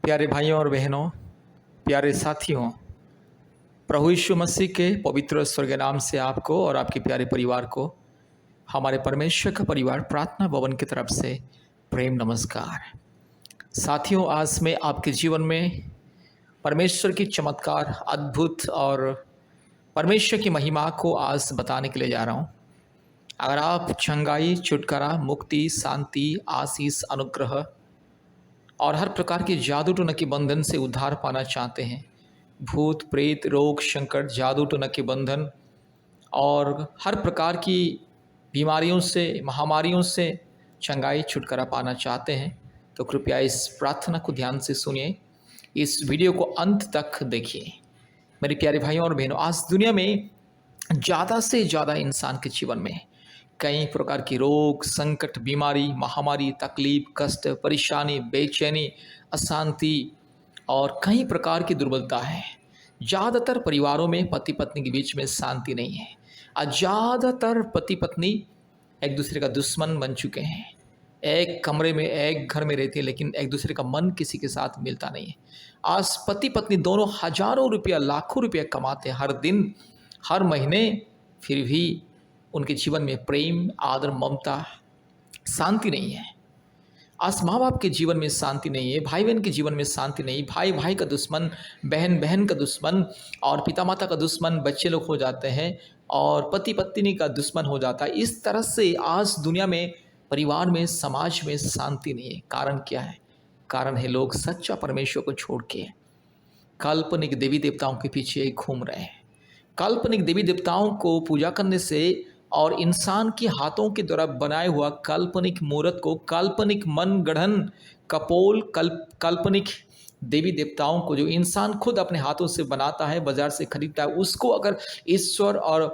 प्यारे भाइयों और बहनों, प्यारे साथियों, प्रभु यीशु मसीह के पवित्र स्वर्गीय नाम से आपको और आपके प्यारे परिवार को हमारे परमेश्वर का परिवार प्रार्थना भवन की तरफ से प्रेम नमस्कार। साथियों, आज मैं आपके जीवन में परमेश्वर की चमत्कार, अद्भुत और परमेश्वर की महिमा को आज बताने के लिए जा रहा हूँ। अगर आप चंगाई, छुटकारा, मुक्ति, शांति, आशीष, अनुग्रह और हर प्रकार के जादू टोना के बंधन से उद्धार पाना चाहते हैं, भूत प्रेत रोग संकट जादू टोना के बंधन और हर प्रकार की बीमारियों से महामारियों से चंगाई छुटकारा पाना चाहते हैं, तो कृपया इस प्रार्थना को ध्यान से सुनिए, इस वीडियो को अंत तक देखिए। मेरे प्यारे भाइयों और बहनों, आज दुनिया में ज़्यादा से ज़्यादा इंसान के जीवन में कई प्रकार की रोग संकट बीमारी महामारी तकलीफ कष्ट परेशानी बेचैनी अशांति और कई प्रकार की दुर्बलता है। ज़्यादातर परिवारों में पति पत्नी के बीच में शांति नहीं है और ज़्यादातर पति पत्नी एक दूसरे का दुश्मन बन चुके हैं। एक कमरे में एक घर में रहते हैं लेकिन एक दूसरे का मन किसी के साथ मिलता नहीं है। आज पति पत्नी दोनों हजारों रुपया लाखों रुपया कमाते हैं हर दिन हर महीने, फिर भी उनके जीवन में प्रेम आदर ममता शांति नहीं है। आज माँ बाप के जीवन में शांति नहीं है, भाई बहन के जीवन में शांति नहीं, भाई भाई का दुश्मन, बहन बहन का दुश्मन और पिता माता का दुश्मन बच्चे लोग हो जाते हैं और पति पत्नी का दुश्मन हो जाता है। इस तरह से आज दुनिया में परिवार में समाज में शांति नहीं है। कारण क्या है? कारण है लोग सच्चा परमेश्वर को छोड़ के काल्पनिक देवी देवताओं के पीछे घूम रहे हैं। काल्पनिक देवी देवताओं को पूजा करने से और इंसान के हाथों के द्वारा बनाए हुआ काल्पनिक मूर्त को, काल्पनिक मन गढ़न कपोल काल्पनिक देवी देवताओं को जो इंसान खुद अपने हाथों से बनाता है, बाजार से खरीदता है, उसको अगर ईश्वर और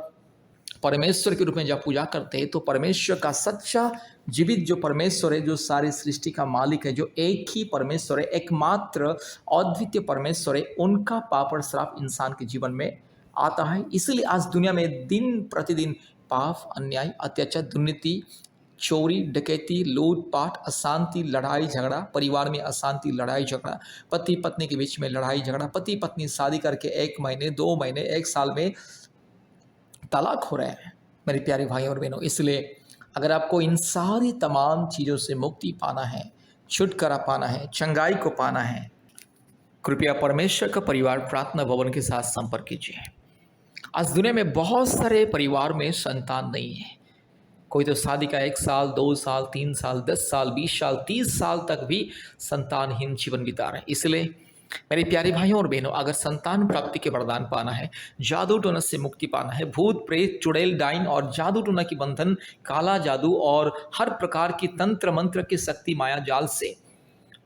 परमेश्वर के रूप में जब पूजा करते हैं तो परमेश्वर का सच्चा जीवित जो परमेश्वर है, जो सारी सृष्टि का मालिक है, जो एक ही परमेश्वर है, एकमात्र अद्वितीय परमेश्वर है, उनका पाप और श्राप इंसान के जीवन में आता है। इसलिए आज दुनिया में दिन प्रतिदिन पाप अन्याय अत्याचार दुर्नीति चोरी डकैती लूटपाट अशांति लड़ाई झगड़ा, परिवार में अशांति लड़ाई झगड़ा, पति पत्नी के बीच में लड़ाई झगड़ा, पति पत्नी शादी करके 1 महीने 2 महीने 1 साल में तलाक हो रहे हैं। मेरे प्यारे भाई और बहनों, इसलिए अगर आपको इन सारी तमाम चीज़ों से मुक्ति पाना है, छुटकारा पाना है, चंगाई को पाना है, कृपया परमेश्वर का परिवार प्रार्थना भवन के साथ संपर्क कीजिए। आज दुनिया में बहुत सारे परिवार में संतान नहीं है। कोई तो शादी का 1 साल 2 साल 3 साल 10 साल 20 साल 30 साल तक भी संतानहीन जीवन बिता रहे हैं। इसलिए मेरे प्यारे भाइयों और बहनों, अगर संतान प्राप्ति के वरदान पाना है, जादू टोना से मुक्ति पाना है, भूत प्रेत चुड़ैल डाइन और जादू टोना की बंधन, काला जादू और हर प्रकार की तंत्र मंत्र की शक्ति माया जाल से,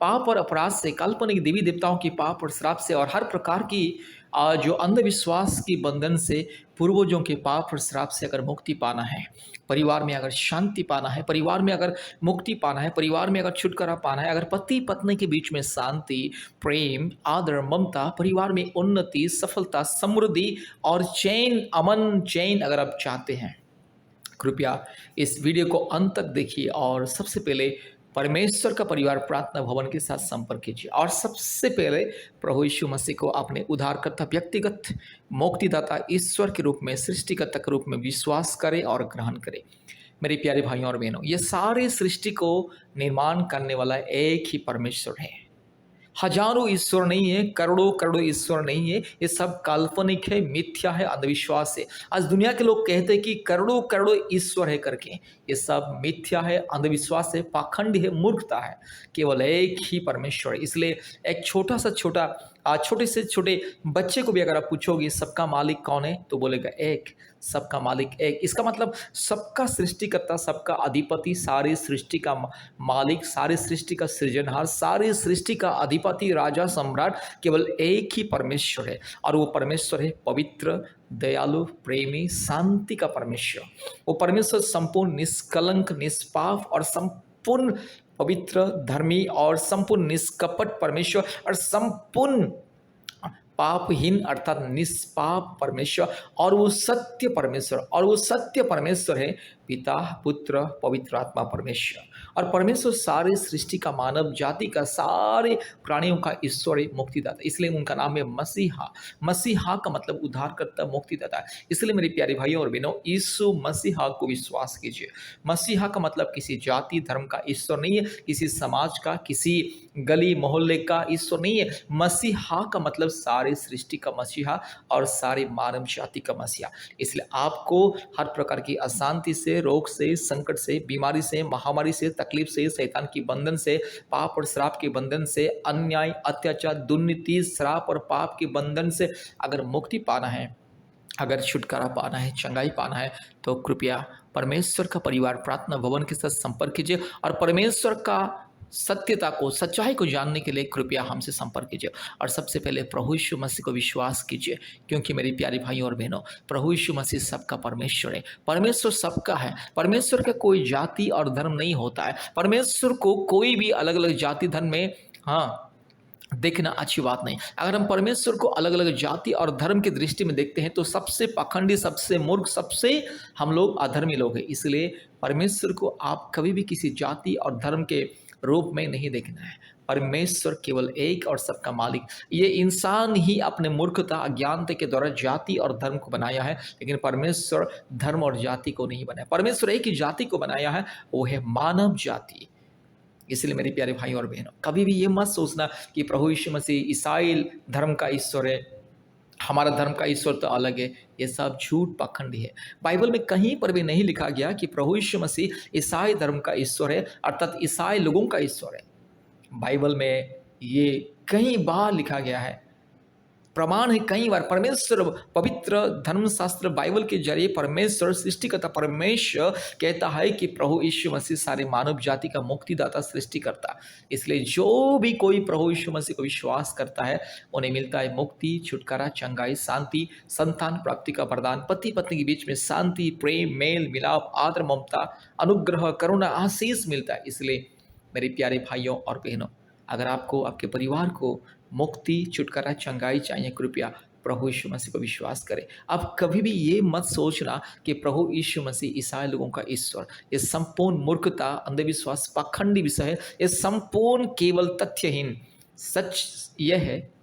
पाप और अपराध से, काल्पनिक देवी देवताओं की पाप और श्राप से और हर प्रकार की जो अंधविश्वास की बंधन से, पूर्वजों के पाप और श्राप से अगर मुक्ति पाना है, परिवार में अगर शांति पाना है, परिवार में अगर मुक्ति पाना है, परिवार में अगर छुटकारा पाना है, अगर पति पत्नी के बीच में शांति प्रेम आदर ममता, परिवार में उन्नति सफलता समृद्धि और चैन अमन चैन अगर आप चाहते हैं, कृपया इस वीडियो को अंत तक देखिए और सबसे पहले परमेश्वर का परिवार प्रार्थना भवन के साथ संपर्क कीजिए और सबसे पहले प्रभु यीशु मसीह को अपने उद्धारकर्ता व्यक्तिगत मुक्तिदाता ईश्वर के रूप में सृष्टिकर्ता के रूप में विश्वास करें और ग्रहण करें। मेरे प्यारे भाइयों और बहनों, ये सारे सृष्टि को निर्माण करने वाला एक ही परमेश्वर है। हजारों ईश्वर नहीं है, करोड़ों करोड़ों ईश्वर नहीं है, ये सब काल्पनिक है, मिथ्या है, अंधविश्वास है। आज दुनिया के लोग कहते हैं कि करोड़ों करोड़ों ईश्वर है करके, ये सब मिथ्या है, अंधविश्वास है, पाखंड है, मूर्खता है। केवल एक ही परमेश्वर है। इसलिए एक छोटा से छोटे बच्चे को भी अगर आप पूछोगे सबका मालिक कौन है, तो बोलेगा एक, सबका मालिक एक। इसका मतलब सबका सृष्टिकर्ता, सबका अधिपति, सारी सृष्टि का मालिक, सारी सृष्टि का सृजनहार, सारी सृष्टि का अधिपति राजा सम्राट केवल एक ही परमेश्वर है और वो परमेश्वर है पवित्र दयालु प्रेमी शांति का परमेश्वर। वो परमेश्वर संपूर्ण निष्कलंक निष्पाप और संपूर्ण पवित्र धर्मी और संपूर्ण निष्कपट परमेश्वर और संपूर्ण पापहीन अर्थात निष्पाप परमेश्वर, और वो सत्य परमेश्वर, और वो सत्य परमेश्वर है पिता, पुत्र, पवित्र आत्मा परमेश्वर। और परमेश्वर सारे सृष्टि का, मानव जाति का, सारे प्राणियों का ईश्वर है, मुक्तिदाता। इसलिए उनका नाम है मसीहा। मसीहा का मतलब उद्धारकर्ता, मुक्तिदाता। इसलिए मेरे प्यारे भाइयों और बहनों, यीशु मसीहा को विश्वास कीजिए। मसीहा का मतलब किसी जाति धर्म का ईश्वर नहीं है, किसी समाज का, किसी गली मोहल्ले का ईश्वर नहीं है। मसीहा का मतलब सारे सृष्टि का मसीहा और सारे मानव जाति का मसीहा। इसलिए आपको हर प्रकार की अशांति से, रोग से, संकट से, बीमारी से, महामारी से, तकलीफ से, शैतान की बंधन से, पाप और श्राप के बंधन से, अन्याय, अत्याचार, दुर्नीति, श्राप और पाप के बंधन से अगर मुक्ति पाना है, अगर छुटकारा पाना है, चंगाई पाना है, तो कृपया परमेश्वर का परिवार प्रार्थना भवन के साथ संपर्क कीजिए। और परमेश्वर का सत्यता को, सच्चाई को जानने के लिए कृपया हमसे संपर्क कीजिए। और सबसे पहले प्रभु यीशु मसीह को विश्वास कीजिए, क्योंकि मेरी प्यारी भाइयों और बहनों, प्रभु यीशु मसीह सबका परमेश्वर है। परमेश्वर सबका है। परमेश्वर का कोई जाति और धर्म नहीं होता है। परमेश्वर को कोई भी अलग अलग जाति धर्म में देखना अच्छी बात नहीं। अगर हम परमेश्वर को अलग अलग जाति और धर्म की दृष्टि में देखते हैं तो सबसे पाखंडी, सबसे मूर्ख, सबसे हम लोग अधर्मी लोग हैं। इसलिए परमेश्वर को आप कभी भी किसी जाति और धर्म के रूप में नहीं देखना है। परमेश्वर केवल एक और सबका मालिक। ये इंसान ही अपने मूर्खता, अज्ञानता के द्वारा जाति और धर्म को बनाया है, लेकिन परमेश्वर धर्म और जाति को नहीं बनाया। परमेश्वर एक ही जाति को बनाया है, वो है मानव जाति। इसलिए मेरे प्यारे भाई और बहनों, कभी भी ये मत सोचना कि प्रभु यीशु मसीह ईसाई धर्म का ईश्वर है, हमारा धर्म का ईश्वर तो अलग है। ये सब झूठ, पाखंडी है। बाइबल में कहीं पर भी नहीं लिखा गया कि प्रभु यीशु मसीह ईसाई धर्म का ईश्वर है, अर्थात ईसाई लोगों का ईश्वर है। बाइबल में ये कई बार लिखा गया है, प्रमाण है कई बार। परमेश्वर, पवित्र धर्मशास्त्र बाइबल के जरिए परमेश्वर, सृष्टिकर्ता परमेश्वर कहता है कि प्रभु यीशु मसीह सारे मानव जाति का मुक्तिदाता, सृष्टिकर्ता। इसलिए जो भी कोई प्रभु यीशु मसीह को विश्वास करता है, उन्हें मिलता है मुक्ति, छुटकारा, चंगाई, शांति, संतान प्राप्ति का वरदान, पति पत्नी के बीच में शांति, प्रेम, मेल मिलाप, आदर, ममता, अनुग्रह, करुणा, आशीष मिलता है। इसलिए मेरे प्यारे भाइयों और बहनों, अगर आपको, आपके परिवार को मुक्ति, छुटकारा, चंगाई चाहिए, कृपया प्रभु यीशु मसीह को विश्वास करें। अब कभी भी ये मत सोचना कि प्रभु यीशु मसीह ईसाई लोगों का ईश्वर। ये संपूर्ण मूर्खता, अंधविश्वास, पाखंडी विषय है। ये संपूर्ण केवल तथ्यहीन। सच यह है,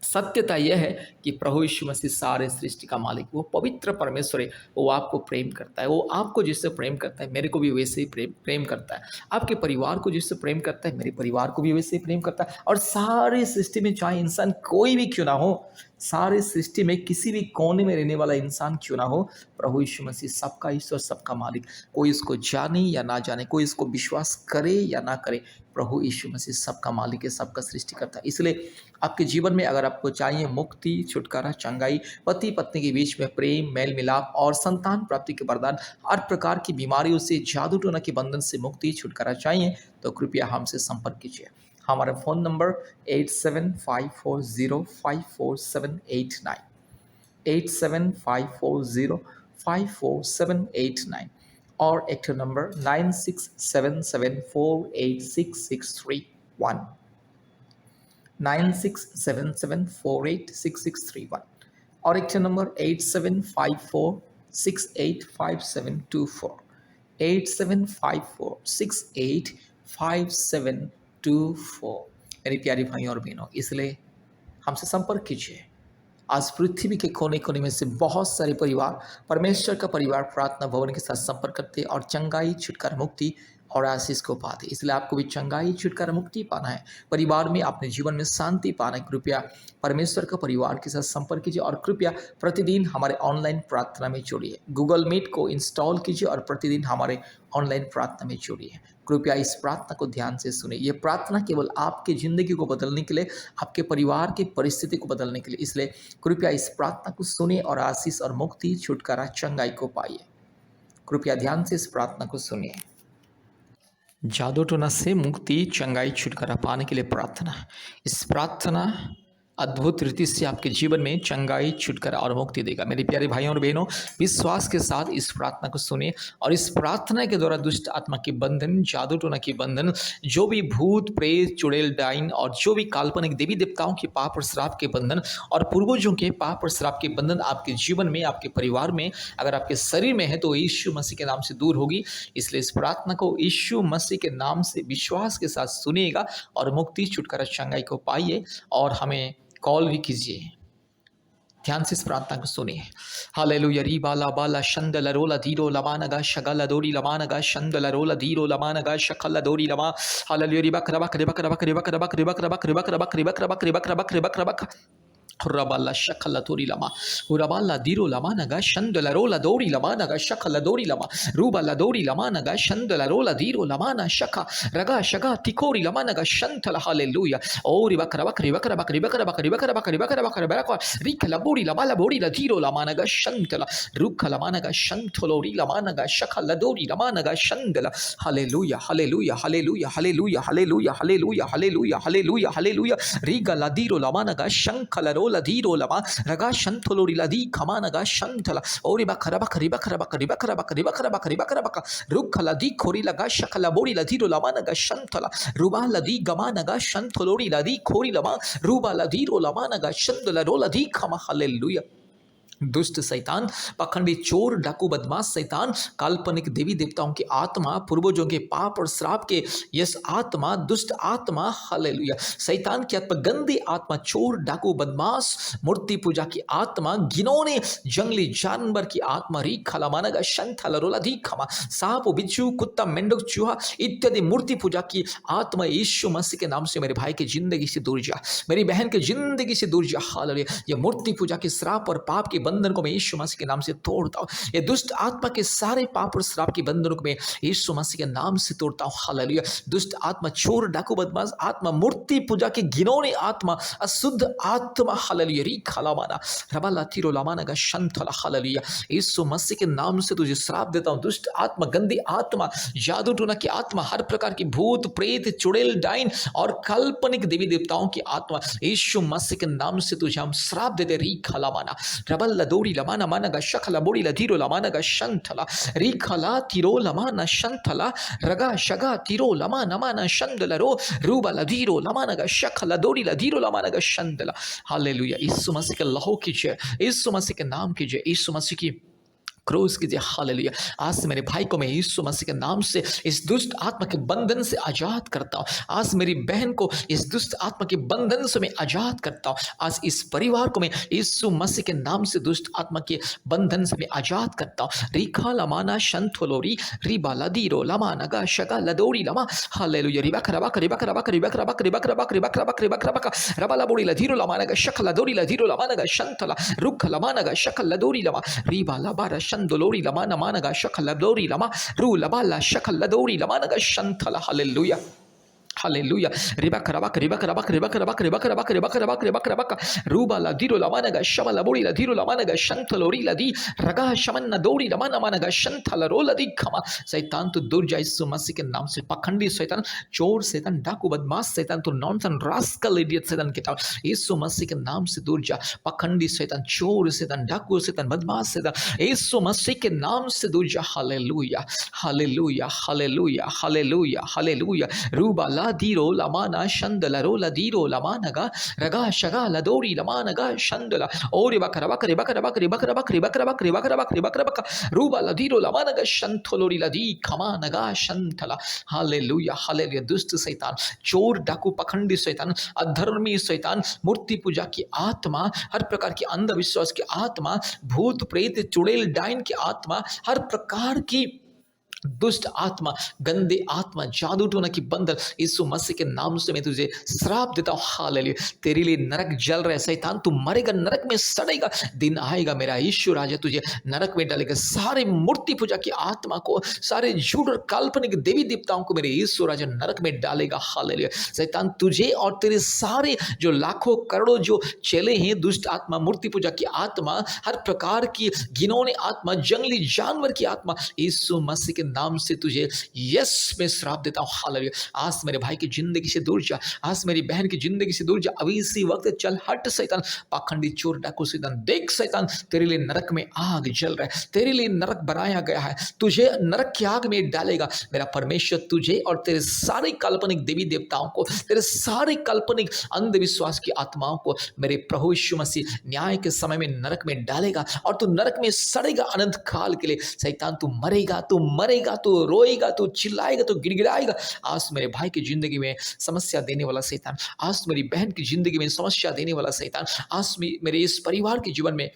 सत्यता यह है कि प्रभु यीशु मसीह सारे सृष्टि का मालिक, वो पवित्र परमेश्वर है। वो आपको प्रेम करता है। वो आपको जिससे प्रेम करता है, मेरे को भी वैसे ही प्रेम करता है। आपके परिवार को जिससे प्रेम करता है, मेरे परिवार को भी वैसे ही प्रेम करता है। और सारी सृष्टि में चाहे इंसान कोई भी क्यों ना हो, सारे सृष्टि में किसी भी कोने में रहने वाला इंसान क्यों ना हो, प्रभु यीशु मसीह सबका ईश्वर, सबका मालिक। कोई इसको जाने या ना जाने, कोई इसको विश्वास करे या ना करे, प्रभु यीशु मसीह सबका मालिक है, सबका सृष्टि करता है। इसलिए आपके जीवन में अगर आपको चाहिए मुक्ति, छुटकारा, चंगाई, पति पत्नी के बीच में प्रेम, मेल मिलाप और संतान प्राप्ति के वरदान, हर प्रकार की बीमारियों से, जादू टोना के बंधन से मुक्ति, छुटकारा चाहिए, तो कृपया हमसे संपर्क कीजिए। हमारा फ़ोन नंबर 8754054789, 8754054789, और एक नंबर 9677486631, 9677486631, और एक नंबर 8754685724, 8754685724। मेरी प्यारी भाइयों और बहनों, इसलिए हमसे संपर्क कीजिए। आज पृथ्वी के कोने कोने में से बहुत सारे परिवार परमेश्वर का परिवार प्रार्थना भवन के साथ संपर्क करते और चंगाई, छुटकारा, मुक्ति और आशीष को पाते। इसलिए आपको भी चंगाई, छुटकारा, मुक्ति पाना है, परिवार में, अपने जीवन में शांति पाना है, कृपया परमेश्वर का परिवार के साथ संपर्क कीजिए। और कृपया प्रतिदिन हमारे ऑनलाइन प्रार्थना में जुड़िए। गूगल मीट को इंस्टॉल कीजिए और प्रतिदिन हमारे ऑनलाइन प्रार्थना में जुड़िए। कृपया इस प्रार्थना को ध्यान से सुनिए। यह प्रार्थना केवल आपकी ज़िंदगी को बदलने के लिए, आपके परिवार की परिस्थिति को बदलने के लिए। इसलिए कृपया इस प्रार्थना को सुनिए और आशीष और मुक्ति, छुटकारा, चंगाई को पाइए। कृपया ध्यान से इस प्रार्थना को सुनिए। जादू टोना से मुक्ति, चंगाई, छुटकारा पाने के लिए प्रार्थना। इस प्रार्थना अद्भुत रीति से आपके जीवन में चंगाई, छुटकारा और मुक्ति देगा। मेरे प्यारे भाइयों और बहनों, विश्वास के साथ इस प्रार्थना को सुने और इस प्रार्थना के द्वारा दुष्ट आत्मा के बंधन, जादू टोना के बंधन, जो भी भूत प्रेत, चुड़ैल डाइन और जो भी काल्पनिक देवी देवताओं के पाप और श्राप के बंधन और पूर्वजों के पाप और श्राप के बंधन आपके जीवन में, आपके परिवार में, अगर आपके शरीर में है तो यीशु मसीह के नाम से दूर होगी। इसलिए इस प्रार्थना को यीशु मसीह के नाम से विश्वास के साथ सुनिएगा और मुक्ति, छुटकारा, चंगाई को पाइए और हमें कॉल भी कीजिए। ध्यान से इस प्रार्थना को सुनिए। हालेलुया री बाला बाला शंदल रोला धीरो लमानगा शगल दोरी लमानगा शंदल रोला धीरो लमानगा शकल दोरी लमा। हालेलुया री बक रबक रिबक रबक रिबक रबक रिबक रबक रिबक रबक रिबक रबक रिबक रबक रिबक रबक Rabala shakala dori lama, urabala diro lama naga shandala rola dori lama naga shakala dori lama, rubala dori lama naga shandala rola diro lama na shaka, raga shaga tikori lama naga shantala hallelujah. Oh ribakara bakari bakara bakari bakara bakari bakara bakari bakara bakara bakara rika la bori la diro lama naga shantala, ruka lama naga shantolori lama naga shakala dori lama naga shandala. Hallelujah, hallelujah, hallelujah, hallelujah, hallelujah, hallelujah, hallelujah, hallelujah, hallelujah. Riga la diro lama naga shankala ladiro lama raga shantolori ladi kamanaga shantala ori bakara bakari bakara bakari bakara bakari bakara bakari bakara bakara rukha ladi khori laga shakala bori ladiro lama naga shantala ruba ladi gamanaga shantolori ladi khori lama ruba ladiro lama naga shantala ro ladi kama. Hallelujah. दुष्ट शैतान, पखंडी चोर, डाकू, बदमाश शैतान, काल्पनिक देवी देवताओं की आत्मा, पूर्वजों के पाप और श्राप के यस आत्मा, दुष्ट आत्मा, हालेलुया, शैतान की आत्मा, गंदी आत्मा, चोर, डाकू, बदमाश, मूर्ति पूजा की आत्मा, घिनौने जंगली जानवर की आत्मा, री खला मानगा शंथला रोला दी खमा, सांप, बिच्छू, कुत्ता, मेंढक, चूहा इत्यादि मूर्ति पूजा की आत्मा यीशु मसीह के नाम से मेरे भाई की जिंदगी से दूर जा, मेरी बहन की जिंदगी से दूर जा। हालेलुया। ये मूर्ति पूजा के श्राप और पाप के बंधन को मैं यीशु मसीह के नाम से तोड़ता हूँ। ये दुष्ट आत्मा के सारे पाप और श्राप के बंधनों को मैं यीशु मसीह के नाम से तोड़ता हूँ। हालेलुया। दुष्ट आत्मा, चोर, डाकू, बदमाश आत्मा, मूर्ति पूजा की घिनौनी आत्मा, अशुद्ध आत्मा, हालेलुया, री खलामाना रबाला तीरो लामाना का शंतला, हालेलुया, यीशु मसीह के नाम से तुझे श्राप देता हूँ। दुष्ट आत्मा, गंदी आत्मा, जादू टोना की आत्मा, हर प्रकार की भूत प्रेत, चुड़ैल डाइन और काल्पनिक देवी देवताओं की आत्मा, यीशु मसीह के नाम से तुझे हम श्राप देते। री खलामाना रबल लदोरी लमाना मानगा शखला बोड़ी लधीरो लमानगा शंथला री खला तिरो लमाना शंथला रगा शगा तिरो लमा नमाना शंदला रो रूबा लधीरो लमानगा शखला दोरी लधीरो लमानगा शंदला। हालेलुया। यीशु मसीह के लहू कीजिए, यीशु मसीह के नाम कीजिए, यीशु मसीह की क्रोस कीजिए। हालेलुया। आज से मेरे भाई को मैं यीशु मसीह के नाम से इस दुष्ट आत्मा के बंधन से आजाद करता हूँ। आज मेरी बहन को इस दुष्ट आत्मा के बंधन से मैं आजाद करता हूँ। आज इस परिवार को मैं यीशु मसीह के नाम से दुष्ट आत्मा के बंधन से मैं आजाद करता हूँ। रिखा लमाना शंथोलोरी रिबा लदीरो लमानगा शगा लदोरी लमा। हालेलुया। रिबक रबक रिबक रबक रिबक रबक रिबक रबक रिबक रबक रिबक रबक रबला बोड़ी लधीरो लमानगा शक लदोरी लधीरो लमानगा शंथला रुख लमानगा शक लदोरी लमा Riba लबारा Dolori lama namanaga shakala dori lama ru labala shakala dori lamanaga shantala. Hallelujah. Hallelujah. Ribaka rabaka ribaka rabaka ribaka rabaka ribaka rabaka ribaka rabaka ribaka rabaka ruba la diro la managa shabala bori la diro la managa shantalori la di raga shamanna dori la mana managa shantala rola di khama। शैतान तो दूर जा यीशु मसीह के नाम से। पखंडी शैतान, चोर शैतान, डाकू, बदमाश शैतान, तो नॉनसन रास्कल इडियट शैतान के यीशु मसीह के नाम से दूर जा। पखंडी शैतान, चोर शैतान, डाकू शैतान, बदमाश शैतान, यीशु मसीह के नाम से दूर जा। Hallelujah, hallelujah, hallelujah, hallelujah, hallelujah. रूबा diro lamana shandala rola diro lamanaga raga shaga ladori lamanaga shandala ori bakara bakari bakara bakari bakara bakari bakara bakari bakara bakari bakara bakara ruba ladiro lamanaga shantolori ladi kamanaga shantala। Hallelujah, hallelujah. दुष्ट शैतान, चोर, डाकू, पखंडी शैतान, अधर्मी शैतान, मूर्ति पूजा की आत्मा, हर प्रकार की अंधविश्वास की आत्मा, भूत प्रेत, चुड़ैल डाइन की आत्मा, हर प्रकार की दुष्ट आत्मा, गंदे आत्मा, जादू टोना की बंधन, यीशु मसीह के नाम से मैं तुझे श्राप देता हूँ। हालेलुया। तेरे लिए नरक जल रहा है शैतान, तू मरेगा, नरक में सड़ेगा। दिन आएगा मेरा यीशु राजा तुझे नरक में डालेगा। सारे मूर्ति पूजा की आत्मा को, सारे झूठ और काल्पनिक देवी देवताओं को मेरे यीशु राजा नरक में डालेगा। हालेलुया। शैतान तुझे और तेरे सारे जो लाखों करोड़ों जो चेले हैं, दुष्ट आत्मा, मूर्ति पूजा की आत्मा, हर प्रकार की घिनौनी आत्मा, जंगली जानवर की आत्मा, यीशु मसीह के नाम से तुझे यस मैं श्राप देता हूँ। हालेलुया। आज मेरे भाई की जिंदगी से दूर जा, आज मेरी बहन की जिंदगी से दूर जा। अभी इसी वक्त चल हट शैतान, पाखंडी चोर डाकू शैतान। देख शैतान, तेरे लिए नरक में आग जल रहा है, तेरे लिए नरक बनाया गया है, तुझे नरक की आग में डालेगा। मेरा परमेश्वर तुझे और तेरे सारे काल्पनिक देवी देवताओं को, तेरे सारे काल्पनिक अंधविश्वास की आत्माओं को मेरे प्रभु यीशु मसीह न्याय के समय में नरक में डालेगा और तू नरक में सड़ेगा अनंत काल के लिए। शैतान तू मरेगा, तू मरेगा, तू रोएगा, तू चिल्लाएगा, तू गिड़गिड़ाएगा। आज मेरे भाई की जिंदगी में समस्या देने वाला शैतान, आज मेरी बहन की जिंदगी में समस्या देने वाला शैतान, आज मेरे इस परिवार के जीवन में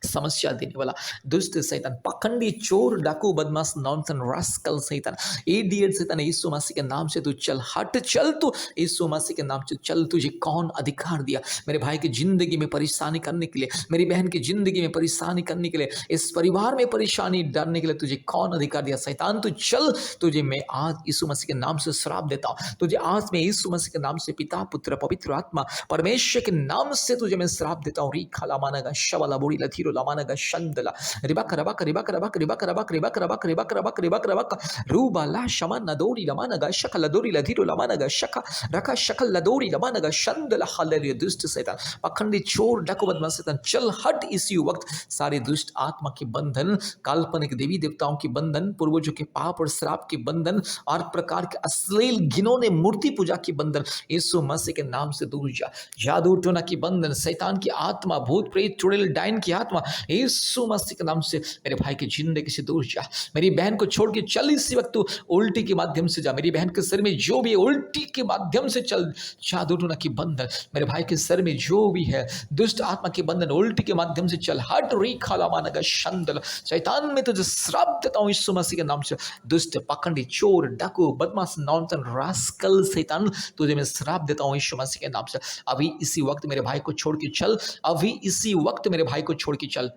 समस्या देने वाला दुष्ट शैतान, पाखंडी चोर डाकू बदमाश नॉनसन रास्कल शैतान, इडियट शैतान, यीशु मसीह के नाम से तू चल हट, चल तू यीशु मसीह के नाम से चल। तुझे कौन अधिकार दिया मेरे भाई की जिंदगी में परेशानी करने के लिए, मेरी बहन की जिंदगी में परेशानी करने के लिए, इस परिवार में परेशानी डालने के लिए तुझे कौन अधिकार दिया? शैतान तू चल, तुझे मैं आज यीशु मसीह के नाम से श्राप देता हूं। तुझे आज मैं यीशु मसीह के नाम से पिता पुत्र पवित्र आत्मा परमेश्वर के नाम से तुझे मैं श्राप देता हूं। री खाला मानगा शवला बुड़ी लथीरो लमानगा शंदला रिबक रबक रिबक रबक रिबक रबक रिबक रबक रिबक रबक रिबक रबक रूबा ला शमा नदोरी लमानगा शकल लदोरी लधीरो लमानगा शका रखा शकल लदोरी लमानगा शंदला। हालेलुया। दुष्ट शैतान, पाखंडी चोर डाकू बदमाश शैतान, चल हट इसी वक्त। सारे दुष्ट आत्मा के बंधन, काल्पनिक देवी देवताओं के बंधन, पूर्वजों के पाप और श्राप के बंधन और प्रकार के अश्लील घिनौने मूर्ति पूजा के बंधन यीशु मसीह के नाम से दूर जा। जादू टोना की बंधन, शैतान की आत्मा, भूत प्रेत चुड़ैल डायन की आत्मा यीशु मसीह के नाम से मेरे भाई की जिंदगी से दूर जा। मेरी बहन को छोड़ के चल इसी वक्त, तू उल्टी के माध्यम से जा। मेरी बहन के सिर में जो भी है उल्टी के माध्यम से चल। जादू टोना की बंधन, मेरे भाई के सिर में जो भी है दुष्ट आत्मा के बंधन उल्टी के माध्यम से चल हट। री खाला मानगा शंदल, शैतान में तुझे श्राप देता हूं यीशु मसीह के नाम से। दुष्ट पाखंडी चोर डाकू बदमाश नॉनसन रास्कल शैतान, तुझे मैं श्राप देता हूं यीशु मसीह के नाम से। अभी इसी वक्त मेरे भाई को छोड़ के चल, अभी इसी वक्त मेरे भाई को छोड़ के चल।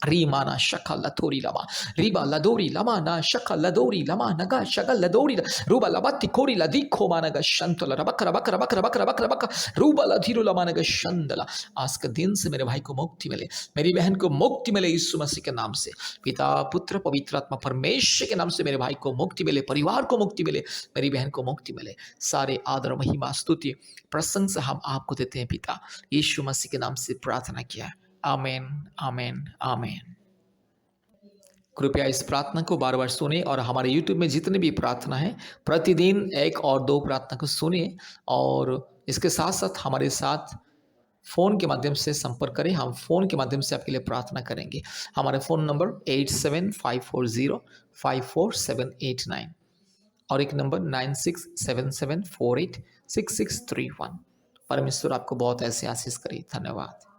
रीमाना शका लथोरी लमा रिबा लदोरी लमा ना शका लदोरी लमा नगा शका लदोरी रूबा लबाती कोरी लदी खो मानगा शंतला रबक रबक रबक रबक रबक रबक रूबा लधीरो लमानगा शंदला। आज के दिन से मेरे भाई को मुक्ति मिले, मेरी बहन को मुक्ति मिले यीशु मसीह के नाम से। पिता पुत्र पवित्र आत्मा परमेश्वर के नाम से मेरे भाई को मुक्ति मिले, परिवार को मुक्ति मिले, मेरी बहन को मुक्ति मिले। सारे आदर महिमा स्तुति प्रशंसा हम आपको देते हैं पिता, यीशु मसीह के नाम से प्रार्थना किया। आमीन आमीन आमीन। कृपया इस प्रार्थना को बार बार सुने और हमारे YouTube में जितने भी प्रार्थना है प्रतिदिन 1 और 2 प्रार्थना को सुनिए और इसके साथ साथ हमारे साथ फ़ोन के माध्यम से संपर्क करें। हम फ़ोन के माध्यम से आपके लिए प्रार्थना करेंगे। हमारा फ़ोन नंबर 8754054789 और एक नंबर 9677486631। परमेश्वर आपको बहुत ऐसे आशीष करे। धन्यवाद।